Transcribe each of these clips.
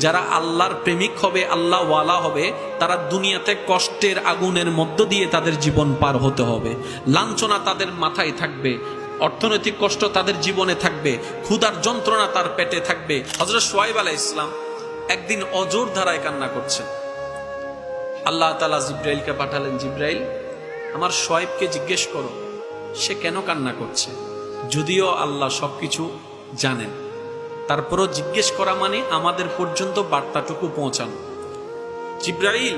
যারা আল্লাহর প্রেমিক হবে, আল্লাহ ওয়ালা হবে, তারা দুনিয়াতে কষ্টের আগুনের মধ্য দিয়ে তাদের জীবন পার হতে হবে। লাঞ্ছনা তাদের মাথায় থাকবে, অর্থনৈতিক কষ্ট তাদের জীবনে থাকবে, ক্ষুধার যন্ত্রণা তার পেটে থাকবে। হযরত শুআয়ব আলাইহিস সালাম একদিন অজর ধারায় কান্না করছেন। আল্লাহ তাআলা জিবরাইলকে পাঠালেন, জিবরাইল, আমার শুআয়বকে জিজ্ঞেস করো সে কেন কান্না করছে। যদিও আল্লাহ সবকিছু জানেন, তারপরও জিজ্ঞেস করা মানে আমাদের পর্যন্ত বার্তাটুকু পৌঁছানো। জিবরাইল,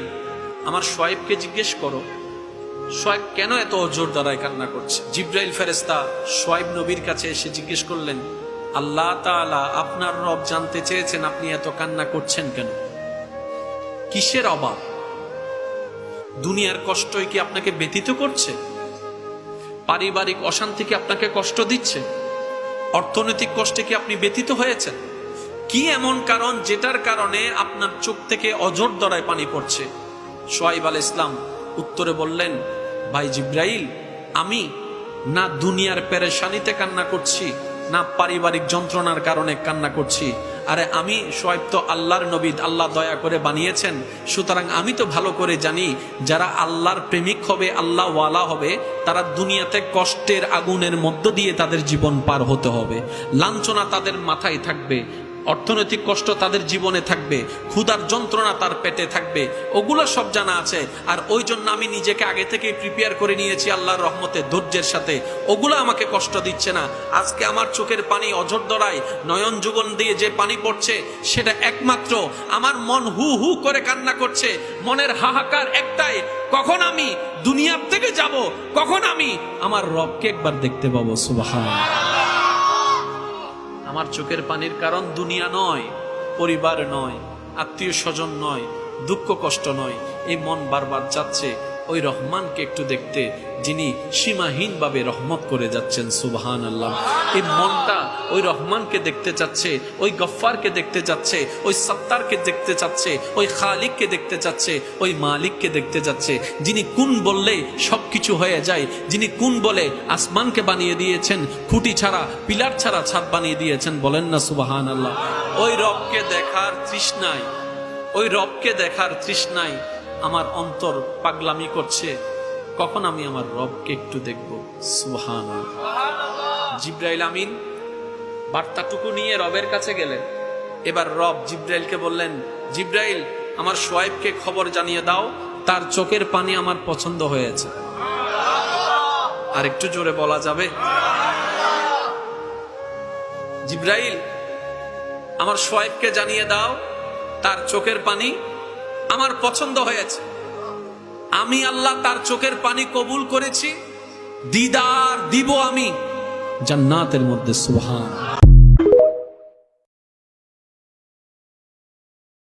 আমার শুআয়বকে জিজ্ঞেস করো শুআয়ব কেন এত অজর দ্বারায় কান্না করছে। জিবরাইল ফেরেশতা শুআয়ব নবীর কাছে এসে জিজ্ঞেস করলেন, আল্লাহ তাআলা আপনার রব জানতে চেয়েছেন আপনি এত কান্না করছেন কেন, কিসের অভাব? দুনিয়ার কষ্টই কি আপনাকে ব্যথিত করছে? পারিবারিক অশান্তি কি আপনাকে কষ্ট দিচ্ছে? অর্থনৈতিক কষ্টে কি আপনি ব্যথিত হয়েছেন? কি এমন কারণ যেটার কারণে আপনার চোখ থেকে অঝর ধারায় পানি পড়ছে? শুআয়ব আলাইহিস সালাম উত্তরে বললেন, ভাই জিবরাইল, আমি না দুনিয়ার পেরেশানিতে কান্না করছি, না পারিবারিক যন্ত্রণার কারণে কান্না করছি। আরে আমি শুআয়ব তো আল্লাহর নবী, আল্লাহ দয়া করে বানিয়েছেন, সুতরাং আমি তো ভালো করে জানি যারা আল্লাহর প্রেমিক হবে, আল্লাহ ওয়ালা হবে, তারা দুনিয়াতে কষ্টের আগুনের মধ্য দিয়ে তাদের জীবন পার হতে হবে। লাঞ্ছনা তাদের মাথায় থাকবে, অর্থনৈতিক কষ্ট তাদের জীবনে থাকবে, ক্ষুধার যন্ত্রণা তার পেটে থাকবে, ওগুলো সব জানা আছে। আর ওই জন্য আমি নিজেকে আগে থেকে প্রিপেয়ার করে নিয়েছি আল্লাহর রহমতে, ধৈর্যের সাথে। ওগুলো আমাকে কষ্ট দিচ্ছে না। আজকে আমার চোখের পানি অঝর ধরায় নয়ন যুগল দিয়ে যে পানি পড়ছে, সেটা একমাত্র আমার মন হু হু করে কান্না করছে। মনের হাহাকার একটাই, কখন আমি দুনিয়ার থেকে যাব, কখন আমি আমার রবকে একবার দেখতে পাবো। সুবহানাল্লাহ। আমার চোখের পানির কারণ দুনিয়া নয়, পরিবার নয়, আত্মীয় স্বজন নয়, দুঃখ কষ্ট নয়। এই মন বারবার চাচ্ছে ওই রহমানকে একটু দেখতে, যিনি সীমাহীনভাবে রহমত করে যাচ্ছেন। সুবহানাল্লাহ। এই মনটা ওই রহমানকে দেখতে চাচ্ছে, ওই গফফারকে দেখতে চাচ্ছে, ওই সত্তারকে দেখতে চাচ্ছে, ওই খালিককে দেখতে চাচ্ছে, ওই মালিককে দেখতে চাচ্ছে, যিনি কোন বললে সবকিছু হয়ে যায়, যিনি কোন বলে আসমানকে বানিয়ে দিয়েছেন, খুঁটি ছাড়া পিলার ছাড়া ছাদ বানিয়ে দিয়েছেন। বলেন না সুবহানাল্লাহ। ওই রবকে দেখার তৃষ্ণায়, ওই রবকে দেখার তৃষ্ণায় আমার অন্তর পাগলামি করছে, কখন আমি আমার রবকে একটু দেখব। সুবহানাল্লাহ। জিবরাইল আমিন বার্তাটুকু নিয়ে রবের কাছে গেলেন। এবার রব জিবরাইলকে বললেন, জিবরাইল, আমার শুআয়বকে খবর জানিয়ে দাও তার চোখের পানি আমার পছন্দ হয়েছে। আর একটু জোরে বলা যাবে? জিবরাইল, আমার শুআয়বকে জানিয়ে দাও তার চোখের পানি আমার পছন্দ হয়েছে। আমি আল্লাহ তার চোখের পানি কবুল করেছি, দিদার দিব আমি জান্নাতের মধ্যে। সুবহান।